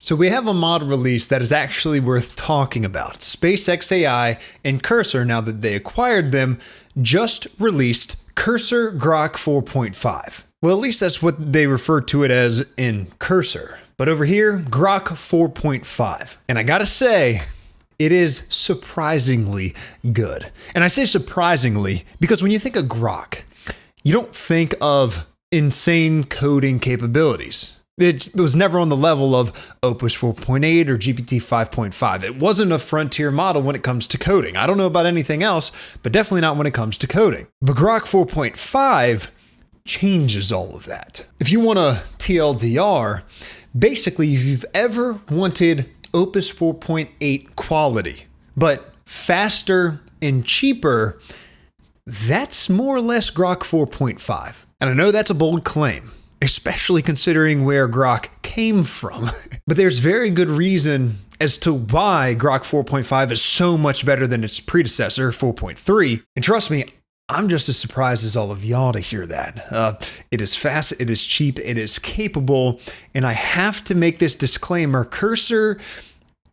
So we have a model release that is actually worth talking about. SpaceX AI and Cursor, now that they acquired them, just released Cursor Grok 4.5. Well, at least that's what they refer to it as in Cursor. But over here, Grok 4.5. And I gotta say, it is surprisingly good. And I say surprisingly because when you think of Grok, you don't think of insane coding capabilities. It was never on the level of Opus 4.8 or GPT 5.5. It wasn't a frontier model when it comes to coding. I don't know about anything else, but definitely not when it comes to coding. But Grok 4.5 changes all of that. If you want a TLDR, basically if you've ever wanted Opus 4.8 quality, but faster and cheaper, that's more or less Grok 4.5. And I know that's a bold claim, especially considering where Grok came from. But there's very good reason as to why Grok 4.5 is so much better than its predecessor, 4.3. And trust me, I'm just as surprised as all of y'all to hear that. It is fast, it is cheap, it is capable, and I have to make this disclaimer. Cursor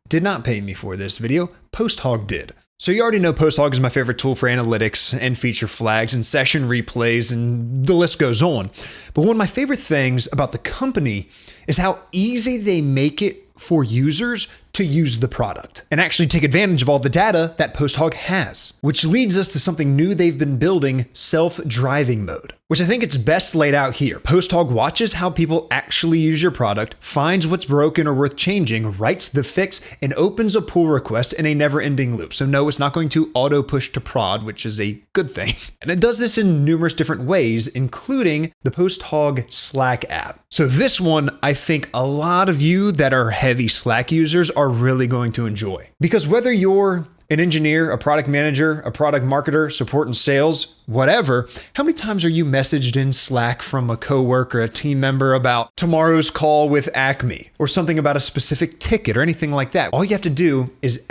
did not pay me for this video, PostHog did. So you already know PostHog is my favorite tool for analytics and feature flags and session replays, and the list goes on. But one of my favorite things about the company is how easy they make it for users to use the product and actually take advantage of all the data that PostHog has, which leads us to something new they've been building, self-driving mode, which I think it's best laid out here. PostHog watches how people actually use your product, finds what's broken or worth changing, writes the fix, and opens a pull request in a never-ending loop. So no, it's not going to auto-push to prod, which is a good thing. And it does this in numerous different ways, including the PostHog Slack app. So this one, I think a lot of you that are heavy Slack users are really going to enjoy. Because whether you're an engineer, a product manager, a product marketer, support and sales, whatever, how many times are you messaged in Slack from a coworker, a team member about tomorrow's call with Acme or something about a specific ticket or anything like that? All you have to do is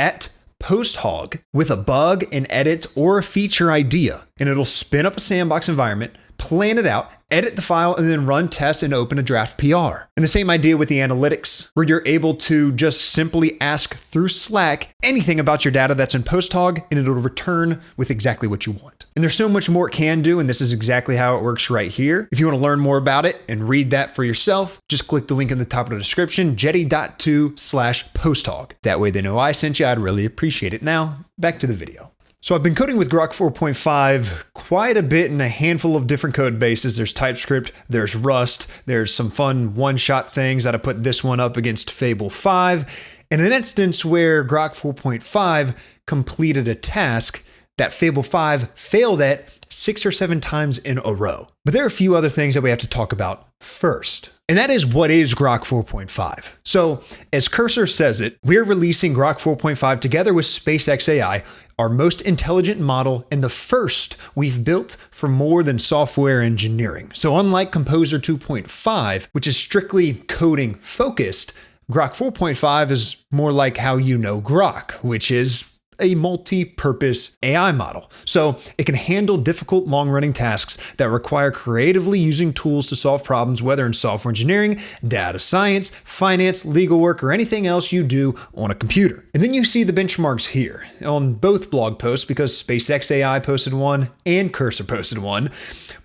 @PostHog with a bug, an edit, or a feature idea, and it'll spin up a sandbox environment, plan it out, edit the file, and then run tests and open a draft PR. And the same idea with the analytics, where you're able to just simply ask through Slack anything about your data that's in PostHog, and it'll return with exactly what you want. And there's so much more it can do, and this is exactly how it works right here. If you want to learn more about it and read that for yourself, just click the link in the top of the description, jetty.to/PostHog. That way they know I sent you. I'd really appreciate it. Now, back to the video. So I've been coding with Grok 4.5 quite a bit in a handful of different code bases. There's TypeScript, there's Rust, there's some fun one-shot things that I put this one up against Fable 5. In an instance where Grok 4.5 completed a task that Fable 5 failed at 6 or 7 times in a row. But there are a few other things that we have to talk about first. And that is, what is Grok 4.5? So as Cursor says it, we're releasing Grok 4.5 together with SpaceX AI, our most intelligent model and the first we've built for more than software engineering. So unlike Composer 2.5, which is strictly coding focused, Grok 4.5 is more like how you know Grok, which is a multi-purpose AI model. So it can handle difficult long-running tasks that require creatively using tools to solve problems, whether in software engineering, data science, finance, legal work, or anything else you do on a computer. And then you see the benchmarks here on both blog posts, because SpaceX AI posted one and Cursor posted one.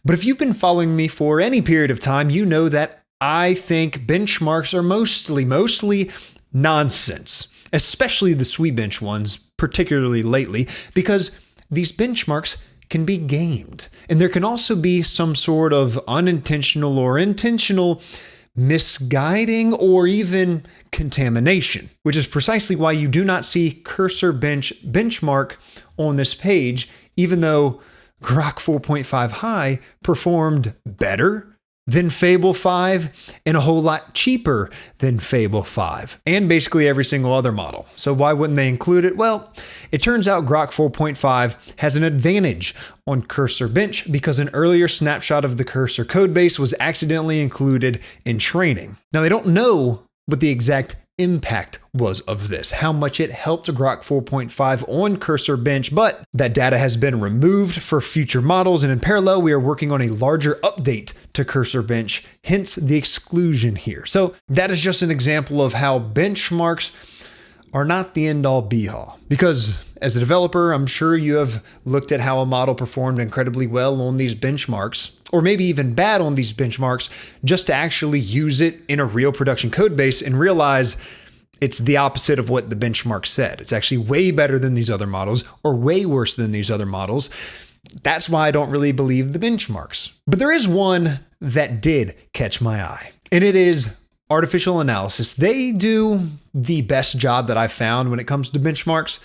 But if you've been following me for any period of time, you know that I think benchmarks are mostly nonsense, especially the Sweetbench ones, particularly lately, because these benchmarks can be gamed. And there can also be some sort of unintentional or intentional misguiding or even contamination, which is precisely why you do not see Cursor benchmark on this page, even though Grok 4.5 High performed better than Fable 5 and a whole lot cheaper than Fable 5 and basically every single other model. So why wouldn't they include it? Well, it turns out Grok 4.5 has an advantage on Cursor Bench because an earlier snapshot of the Cursor codebase was accidentally included in training. Now they don't know what the exact impact was of this, how much it helped Grok 4.5 on Cursor Bench, but that data has been removed for future models, and in parallel, we are working on a larger update to Cursor Bench, hence the exclusion here. So that is just an example of how benchmarks are not the end-all be-all. Because as a developer, I'm sure you have looked at how a model performed incredibly well on these benchmarks, or maybe even bad on these benchmarks, just to actually use it in a real production code base and realize it's the opposite of what the benchmark said. It's actually way better than these other models, or way worse than these other models. That's why I don't really believe the benchmarks. But there is one that did catch my eye, and it is artificial analysis. They do the best job that I've found when it comes to benchmarks.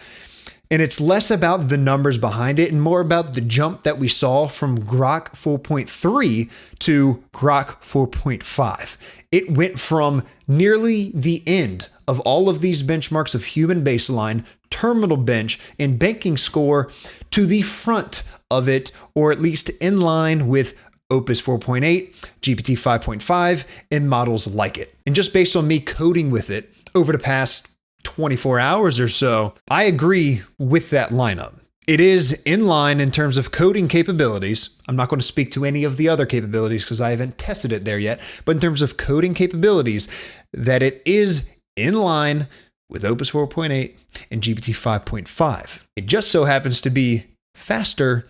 And it's less about the numbers behind it and more about the jump that we saw from Grok 4.3 to Grok 4.5. It went from nearly the end of all of these benchmarks of human baseline, terminal bench, and banking score to the front of it, or at least in line with Opus 4.8, GPT 5.5, and models like it. And just based on me coding with it over the past 24 hours or so, I agree with that lineup. It is in line in terms of coding capabilities. I'm not going to speak to any of the other capabilities because I haven't tested it there yet, but in terms of coding capabilities, that it is in line with Opus 4.8 and GPT 5.5. It just so happens to be faster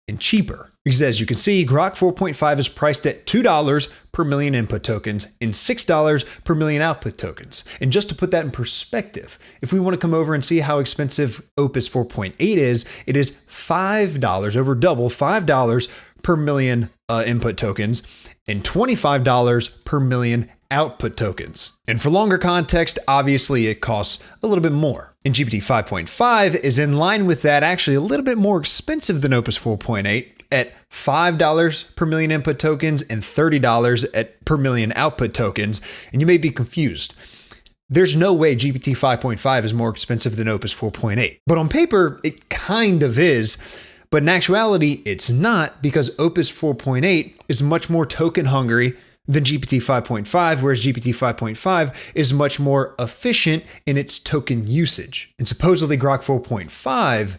and cheaper. Because as you can see, Grok 4.5 is priced at $2 per million input tokens and $6 per million output tokens. And just to put that in perspective, if we want to come over and see how expensive Opus 4.8 is, it is $5, over double, $5 per million input tokens and $25 per million output tokens. And for longer context, obviously it costs a little bit more. And GPT 5.5 is in line with that, actually a little bit more expensive than Opus 4.8 at $5 per million input tokens and $30 per million output tokens. And you may be confused. There's no way GPT 5.5 is more expensive than Opus 4.8. But on paper, it kind of is. But in actuality, it's not, because Opus 4.8 is much more token hungry than GPT 5.5, whereas GPT 5.5 is much more efficient in its token usage. And supposedly Grok 4.5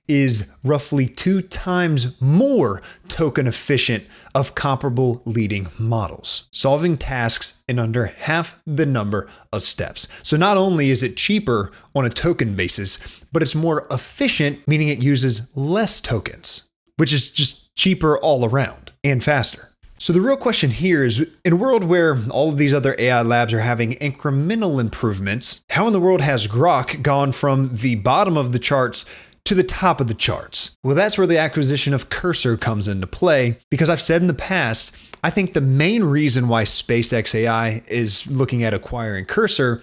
is roughly 2 times more token efficient of comparable leading models, solving tasks in under half the number of steps. So not only is it cheaper on a token basis, but it's more efficient, meaning it uses less tokens, which is just cheaper all around and faster. So the real question here is, in a world where all of these other AI labs are having incremental improvements, how in the world has Grok gone from the bottom of the charts to the top of the charts? Well, that's where the acquisition of Cursor comes into play, because I've said in the past, I think the main reason why SpaceX AI is looking at acquiring Cursor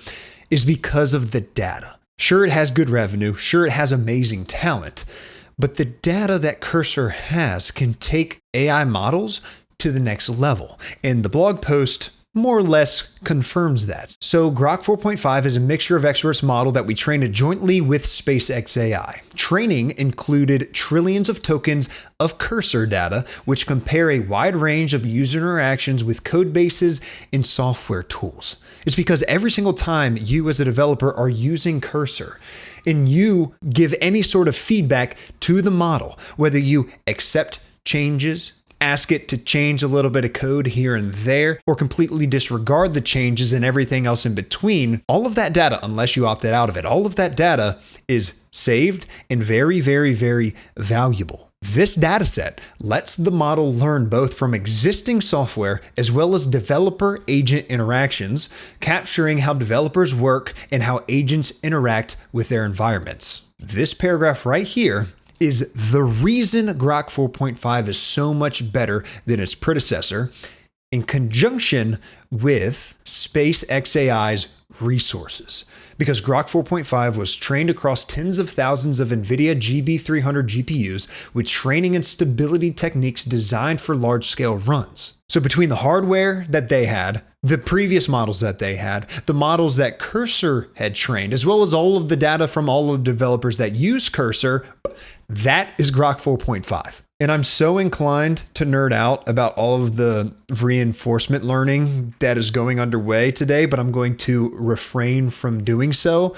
is because of the data. Sure, it has good revenue. Sure, it has amazing talent. But the data that Cursor has can take AI models to the next level. And the blog post more or less confirms that. So Grok 4.5 is a mixture of experts model that we trained jointly with SpaceX AI. Training included trillions of tokens of Cursor data, which compare a wide range of user interactions with code bases and software tools. It's because every single time you as a developer are using Cursor and you give any sort of feedback to the model, whether you accept changes, ask it to change a little bit of code here and there, or completely disregard the changes and everything else in between, all of that data, unless you opted out of it, all of that data is saved and very, very, very valuable. This data set lets the model learn both from existing software as well as developer-agent interactions, capturing how developers work and how agents interact with their environments. This paragraph right here is the reason Grok 4.5 is so much better than its predecessor, in conjunction with SpaceX AI's resources. Because Grok 4.5 was trained across tens of thousands of NVIDIA GB300 GPUs with training and stability techniques designed for large-scale runs. So between the hardware that they had, the previous models that they had, the models that Cursor had trained, as well as all of the data from all of the developers that use Cursor, that is Grok 4.5. And I'm so inclined to nerd out about all of the reinforcement learning that is going underway today, but I'm going to refrain from doing so.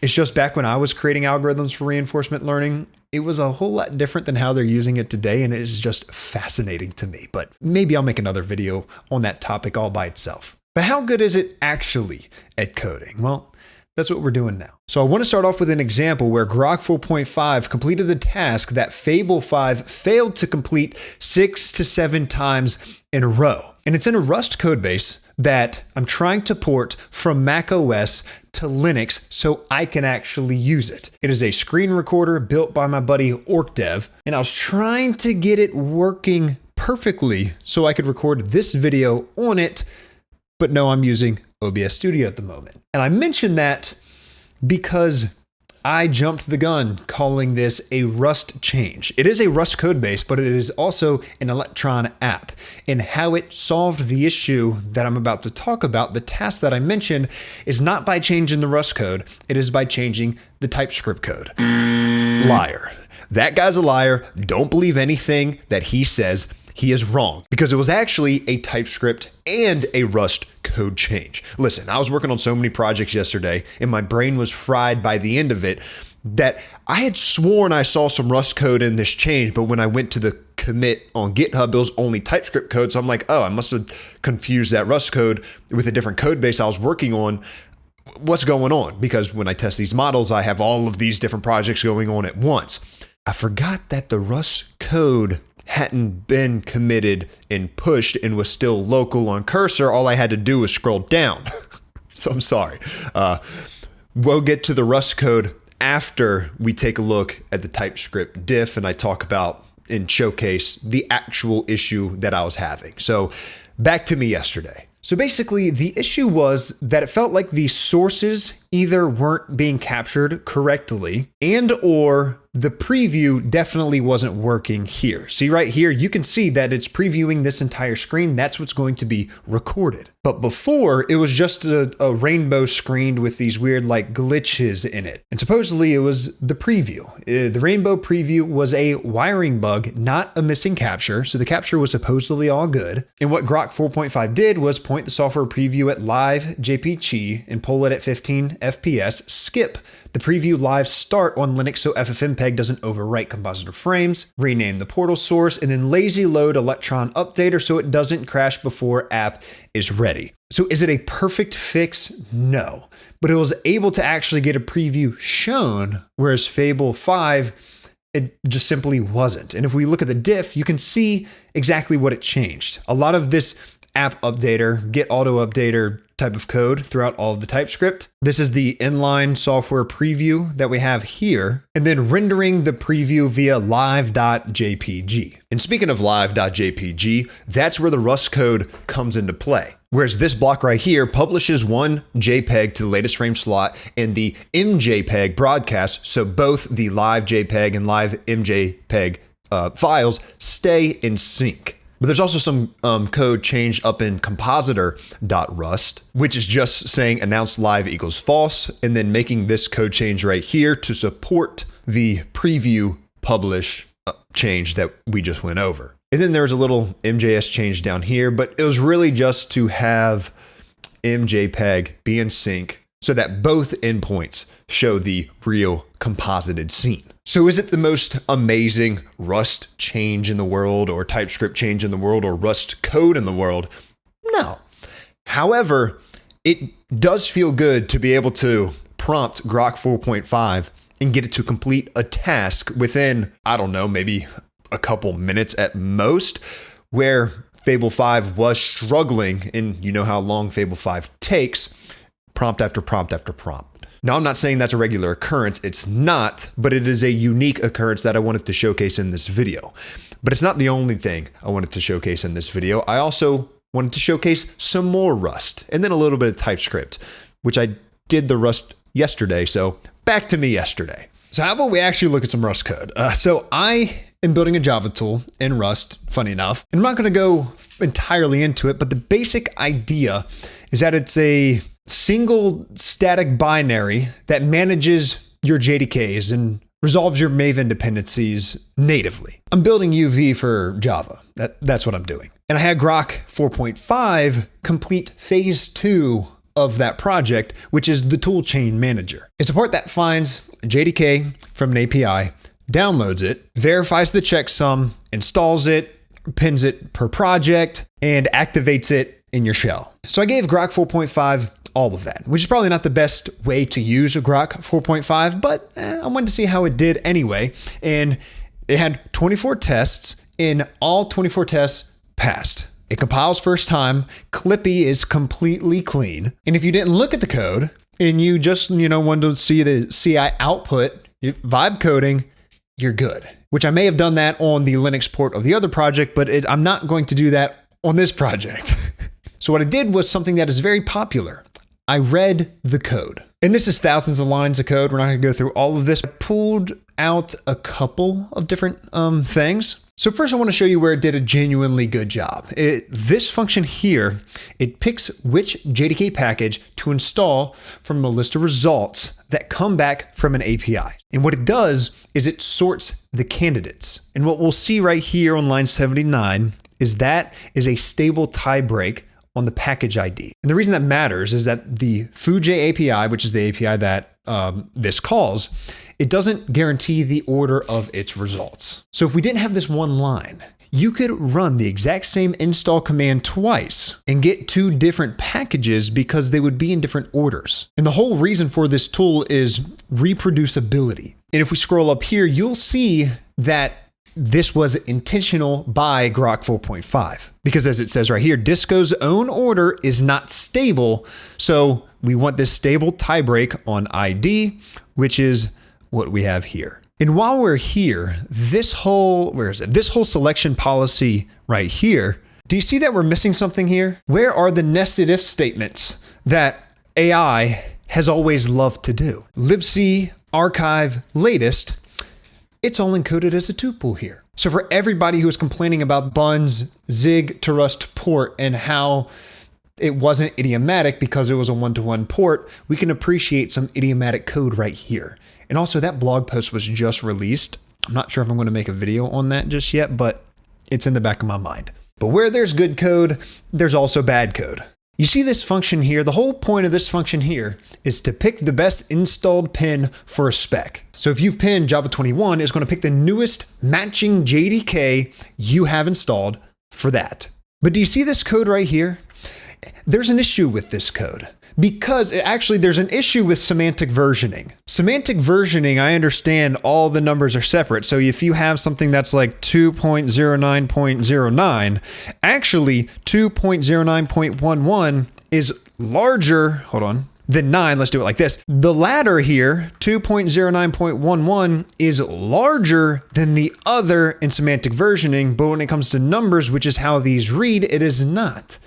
It's just back when I was creating algorithms for reinforcement learning, it was a whole lot different than how they're using it today, and it is just fascinating to me. But maybe I'll make another video on that topic all by itself. But how good is it actually at coding? Well, that's what we're doing now. So I want to start off with an example where Grok 4.5 completed the task that Fable 5 failed to complete 6 to 7 times in a row. And it's in a Rust codebase that I'm trying to port from Mac OS to Linux so I can actually use it. It is a screen recorder built by my buddy OrcDev, and I was trying to get it working perfectly so I could record this video on it, but no, I'm using OBS Studio at the moment. And I mention that because I jumped the gun calling this a Rust change. It is a Rust code base, but it is also an Electron app. And how it solved the issue that I'm about to talk about, the task that I mentioned, is not by changing the Rust code. It is by changing the TypeScript code. Liar. That guy's a liar. Don't believe anything that he says. He is wrong, because it was actually a TypeScript and a Rust code change. Listen, I was working on so many projects yesterday and my brain was fried by the end of it that I had sworn I saw some Rust code in this change, but when I went to the commit on GitHub, it was only TypeScript code. So I'm like, oh, I must have confused that Rust code with a different code base I was working on. What's going on? Because when I test these models, I have all of these different projects going on at once. I forgot that the Rust code hadn't been committed and pushed and was still local on Cursor. All I had to do was scroll down. So I'm sorry. We'll get to the Rust code after we take a look at the TypeScript diff and I talk about and showcase the actual issue that I was having. So back to me yesterday. So basically the issue was that it felt like the sources either weren't being captured correctly and or the preview definitely wasn't working here. See right here, you can see that it's previewing this entire screen. That's what's going to be recorded. But before, it was just a rainbow screen with these weird like glitches in it. And supposedly it was the preview. The rainbow preview was a wiring bug, not a missing capture. So the capture was supposedly all good. And what Grok 4.5 did was point the software preview at live JPG and pull it at 15 FPS, skip the preview live start on Linux so FFmpeg doesn't overwrite compositor frames, rename the portal source, and then lazy load Electron updater so it doesn't crash before app is ready. So is it a perfect fix? No, but it was able to actually get a preview shown, whereas Fable 5, it just simply wasn't. And if we look at the diff, you can see exactly what it changed. A lot of this app updater, get auto updater type of code throughout all of the TypeScript. This is the inline software preview that we have here, and then rendering the preview via live.jpg. And speaking of live.jpg, that's where the Rust code comes into play. Whereas this block right here publishes one JPEG to the latest frame slot and the MJPEG broadcast, so both the live JPEG and live MJPEG files stay in sync. But there's also some code changed up in compositor.rust, which is just saying announce live equals false, and then making this code change right here to support the preview publish change that we just went over. And then there's a little MJS change down here, but it was really just to have MJPEG be in sync so that both endpoints show the real composited scene. So is it the most amazing Rust change in the world or TypeScript change in the world or Rust code in the world? No. However, it does feel good to be able to prompt Grok 4.5 and get it to complete a task within, I don't know, maybe a couple minutes at most, where Fable 5 was struggling, and you know how long Fable 5 takes, prompt after prompt after prompt. Now, I'm not saying that's a regular occurrence. It's not, but it is a unique occurrence that I wanted to showcase in this video. But it's not the only thing I wanted to showcase in this video. I also wanted to showcase some more Rust and then a little bit of TypeScript, which I did the Rust yesterday. So back to me yesterday. So how about we actually look at some Rust code? So I am building a Java tool in Rust, funny enough. And I'm not going to go entirely into it, but the basic idea is that it's a single static binary that manages your JDKs and resolves your Maven dependencies natively. I'm building UV for Java. That's what I'm doing. And I had Grok 4.5 complete phase 2 of that project, which is the toolchain manager. It's a part that finds JDK from an API, downloads it, verifies the checksum, installs it, pins it per project, and activates it in your shell. So I gave Grok 4.5 all of that, which is probably not the best way to use a Grok 4.5, but I wanted to see how it did anyway. And it had 24 tests, and all 24 tests passed. It compiles first time. Clippy is completely clean. And if you didn't look at the code and you just, wanted to see the CI output, vibe coding, you're good. Which I may have done that on the Linux port of the other project, but I'm not going to do that on this project. So what I did was something that is very popular. I read the code. And this is thousands of lines of code. We're not going to go through all of this. I pulled out a couple of different things. So first I want to show you where it did a genuinely good job. This function here, it picks which JDK package to install from a list of results that come back from an API. And what it does is it sorts the candidates. And what we'll see right here on line 79 is that is a stable tie break on the package ID. And the reason that matters is that the Foo.j API, which is the API that this calls, it doesn't guarantee the order of its results. So if we didn't have this one line, you could run the exact same install command twice and get two different packages because they would be in different orders. And the whole reason for this tool is reproducibility. And if we scroll up here, you'll see that this was intentional by Grok 4.5 because as it says right here, Disco's own order is not stable. So we want this stable tiebreak on ID, which is what we have here. And while we're here, this whole selection policy right here, do you see that we're missing something here? Where are the nested if statements that AI has always loved to do? libc archive latest, it's all encoded as a tuple here. So for everybody who was complaining about Bun's Zig to Rust port and how it wasn't idiomatic because it was a one-to-one port, we can appreciate some idiomatic code right here. And also that blog post was just released. I'm not sure if I'm going to make a video on that just yet, but it's in the back of my mind. But where there's good code, there's also bad code. You see this function here, the whole point of this function here is to pick the best installed pin for a spec. So if you've pinned Java 21, it's going to pick the newest matching JDK you have installed for that. But do you see this code right here? There's an issue with this code because there's an issue with semantic versioning. Semantic versioning, I understand all the numbers are separate. So if you have something that's like 2.09.09, actually 2.09.11 is larger, than 9. Let's do it like this. The latter here, 2.09.11, is larger than the other in semantic versioning, but when it comes to numbers, which is how these read, it is not.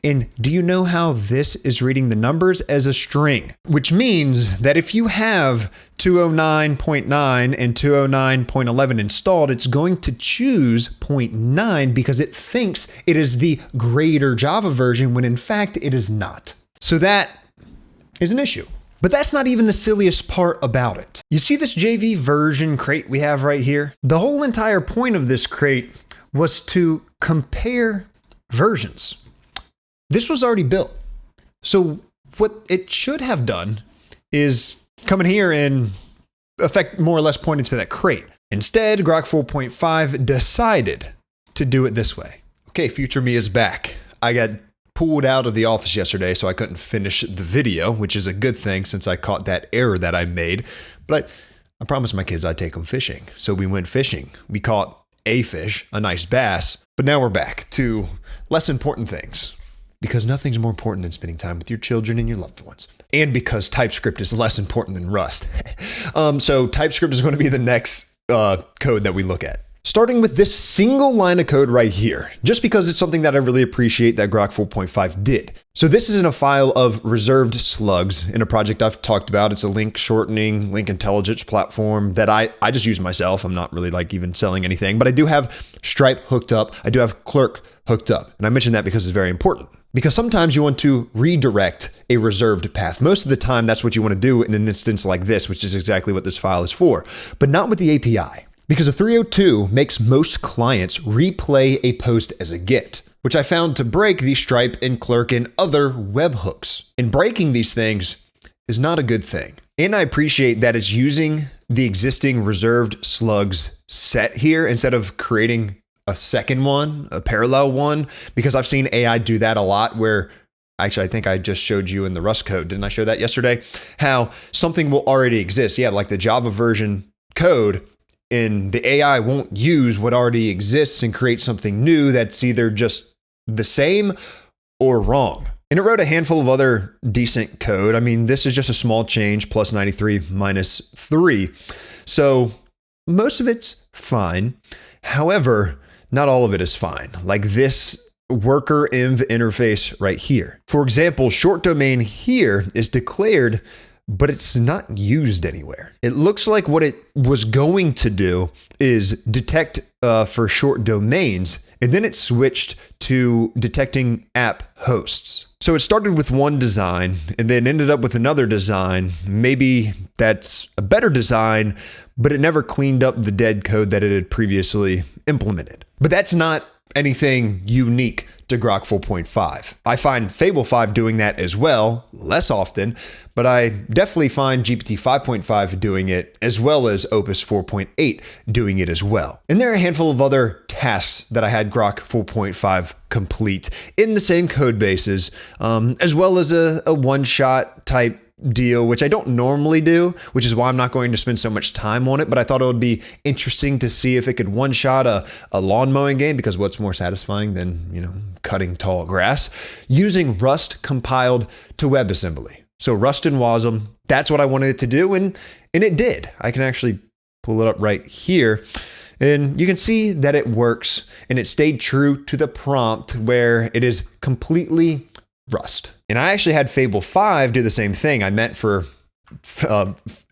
And do you know how this is reading the numbers as a string? Which means that if you have 209.9 and 209.11 installed, it's going to choose 0.9 because it thinks it is the greater Java version when in fact it is not. So that is an issue. But that's not even the silliest part about it. You see this JV version crate we have right here? The whole entire point of this crate was to compare versions. This was already built. So what it should have done is come in here and affect more or less pointed to that crate. Instead, Grok 4.5 decided to do it this way. Okay, future me is back. I got pulled out of the office yesterday, so I couldn't finish the video, which is a good thing since I caught that error that I made. But I promised my kids I'd take them fishing. So we went fishing. We caught a fish, a nice bass, but now we're back to less important things because nothing's more important than spending time with your children and your loved ones. And because TypeScript is less important than Rust. So TypeScript is going to be the next code that we look at. Starting with this single line of code right here, just because it's something that I really appreciate that Grok 4.5 did. So this is in a file of reserved slugs in a project I've talked about. It's a link shortening, link intelligence platform that I just use myself. I'm not really like even selling anything, but I do have Stripe hooked up. I do have Clerk hooked up. And I mentioned that because it's very important. Because sometimes you want to redirect a reserved path. Most of the time, that's what you want to do in an instance like this, which is exactly what this file is for, but not with the API. Because a 302 makes most clients replay a post as a GET, which I found to break the Stripe and Clerk and other webhooks. And breaking these things is not a good thing. And I appreciate that it's using the existing reserved slugs set here instead of creating a second one, a parallel one, because I've seen AI do that a lot where actually, I think I just showed you in the Rust code. Didn't I show that yesterday? How something will already exist. Yeah, like the Java version code, and the AI won't use what already exists and create something new that's either just the same or wrong. And it wrote a handful of other decent code. I mean, this is just a small change, plus 93 minus 3. So most of it's fine. However, not all of it is fine. Like this worker env interface right here. For example, short domain here is declared, but it's not used anywhere. It looks like what it was going to do is detect for short domains, and then it switched to detecting app hosts. So it started with one design and then ended up with another design. Maybe that's a better design, but it never cleaned up the dead code that it had previously implemented. But that's not anything unique to Grok 4.5. I find Fable 5 doing that as well, less often, but I definitely find GPT 5.5 doing it, as well as Opus 4.8 doing it as well. And there are a handful of other tasks that I had Grok 4.5 complete in the same code bases, as well as a one-shot type deal, which I don't normally do, which is why I'm not going to spend so much time on it, but I thought it would be interesting to see if it could one-shot a lawn mowing game, because what's more satisfying than, cutting tall grass, using Rust compiled to WebAssembly. So Rust and Wasm, that's what I wanted it to do, and it did. I can actually pull it up right here, and you can see that it works, and it stayed true to the prompt where it is completely Rust. And I actually had Fable 5 do the same thing. I meant for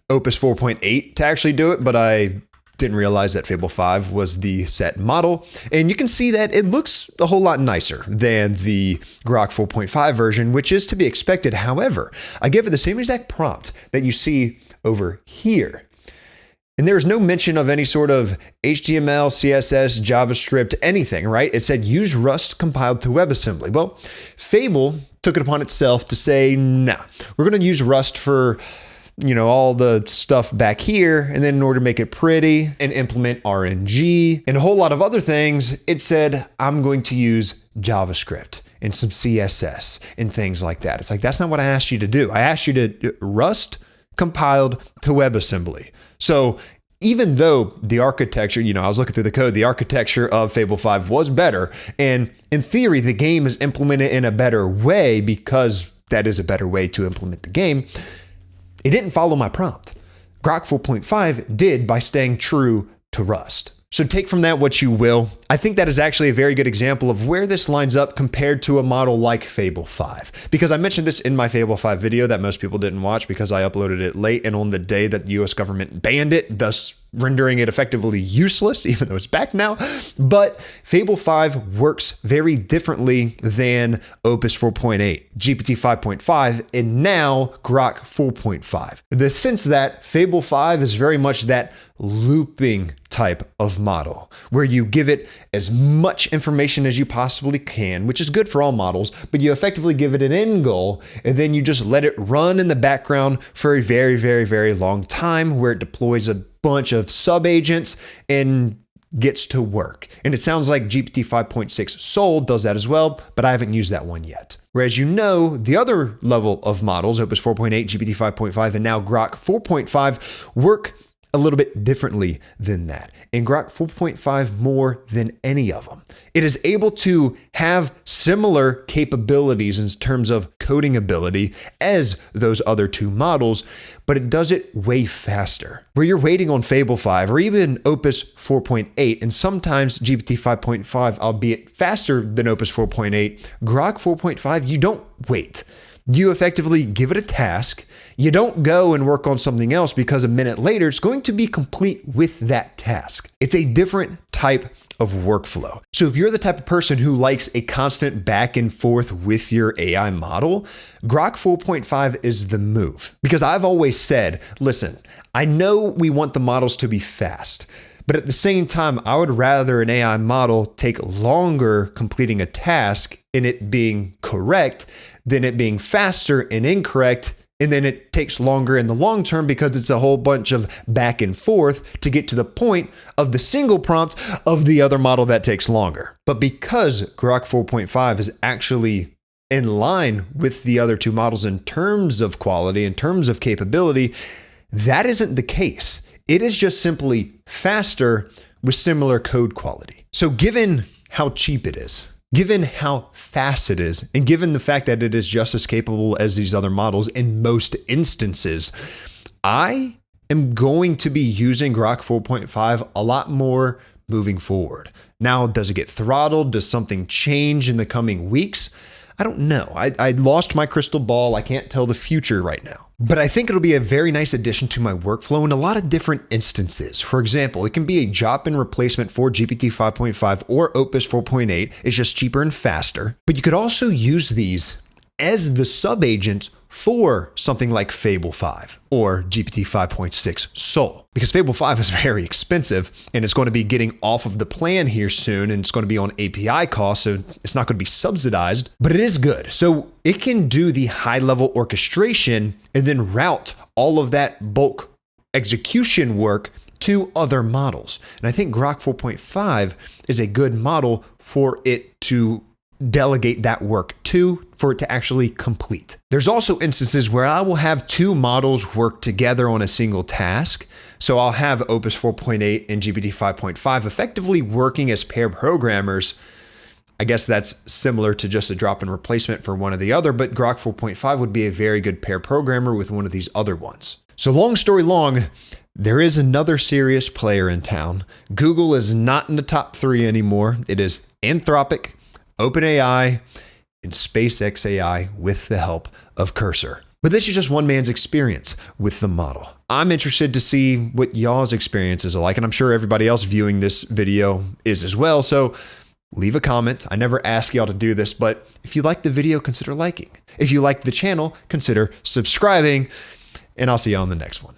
Opus 4.8 to actually do it, but I didn't realize that Fable 5 was the set model. And you can see that it looks a whole lot nicer than the Grok 4.5 version, which is to be expected. However, I gave it the same exact prompt that you see over here. And there's no mention of any sort of HTML, CSS, JavaScript, anything, right? It said use Rust compiled to WebAssembly. Well, Fable took it upon itself to say, nah, we're going to use Rust for, all the stuff back here. And then in order to make it pretty and implement RNG and a whole lot of other things, it said, I'm going to use JavaScript and some CSS and things like that. It's like, that's not what I asked you to do. I asked you to do Rust compiled to WebAssembly. So even though the architecture, I was looking through the code, the architecture of Fable 5 was better. And in theory, the game is implemented in a better way because that is a better way to implement the game. It didn't follow my prompt. Grok 4.5 did by staying true to Rust. So take from that what you will. I think that is actually a very good example of where this lines up compared to a model like Fable 5. Because I mentioned this in my Fable 5 video that most people didn't watch because I uploaded it late and on the day that the US government banned it, thus rendering it effectively useless, even though it's back now. But Fable 5 works very differently than Opus 4.8, GPT 5.5, and now Grok 4.5. In the sense that Fable 5 is very much that looping type of model, where you give it as much information as you possibly can, which is good for all models, but you effectively give it an end goal, and then you just let it run in the background for a very, very, very long time, where it deploys a bunch of sub-agents and gets to work. And it sounds like GPT 5.6 Soul does that as well, but I haven't used that one yet. Whereas the other level of models, Opus 4.8, GPT 5.5, and now Grok 4.5 work a little bit differently than that. And Grok 4.5 more than any of them. It is able to have similar capabilities in terms of coding ability as those other two models, but it does it way faster. Where you're waiting on Fable 5 or even Opus 4.8, and sometimes GPT 5.5, albeit faster than Opus 4.8, Grok 4.5, you don't wait. You effectively give it a task. You don't go and work on something else because a minute later it's going to be complete with that task. It's a different type of workflow. So if you're the type of person who likes a constant back and forth with your AI model, Grok 4.5 is the move. Because I've always said, listen, I know we want the models to be fast, but at the same time, I would rather an AI model take longer completing a task and it being correct than it being faster and incorrect. And then it takes longer in the long term because it's a whole bunch of back and forth to get to the point of the single prompt of the other model that takes longer. But because Grok 4.5 is actually in line with the other two models in terms of quality, in terms of capability, that isn't the case. It is just simply faster with similar code quality. So given how cheap it is, given how fast it is, and given the fact that it is just as capable as these other models in most instances, I am going to be using Grok 4.5 a lot more moving forward. Now, does it get throttled? Does something change in the coming weeks? I don't know. I lost my crystal ball. I can't tell the future right now. But I think it'll be a very nice addition to my workflow in a lot of different instances. For example, it can be a drop-in replacement for GPT 5.5 or Opus 4.8. It's just cheaper and faster. But you could also use these as the sub-agents for something like Fable 5 or GPT 5.6 Soul. Because Fable 5 is very expensive and it's going to be getting off of the plan here soon and it's going to be on API costs, so it's not going to be subsidized, but it is good. So it can do the high-level orchestration and then route all of that bulk execution work to other models. And I think Grok 4.5 is a good model for it to delegate that work to, for it to actually complete. There's also instances where I will have two models work together on a single task. So I'll have Opus 4.8 and GPT 5.5 effectively working as pair programmers. I guess that's similar to just a drop-in replacement for one or the other, but Grok 4.5 would be a very good pair programmer with one of these other ones. So long story long, there is another serious player in town. Google is not in the top 3 anymore. It is Anthropic, OpenAI, and SpaceX AI with the help of Cursor. But this is just one man's experience with the model. I'm interested to see what y'all's experiences are like, and I'm sure everybody else viewing this video is as well. So leave a comment. I never ask y'all to do this, but if you like the video, consider liking. If you like the channel, consider subscribing, and I'll see you on the next one.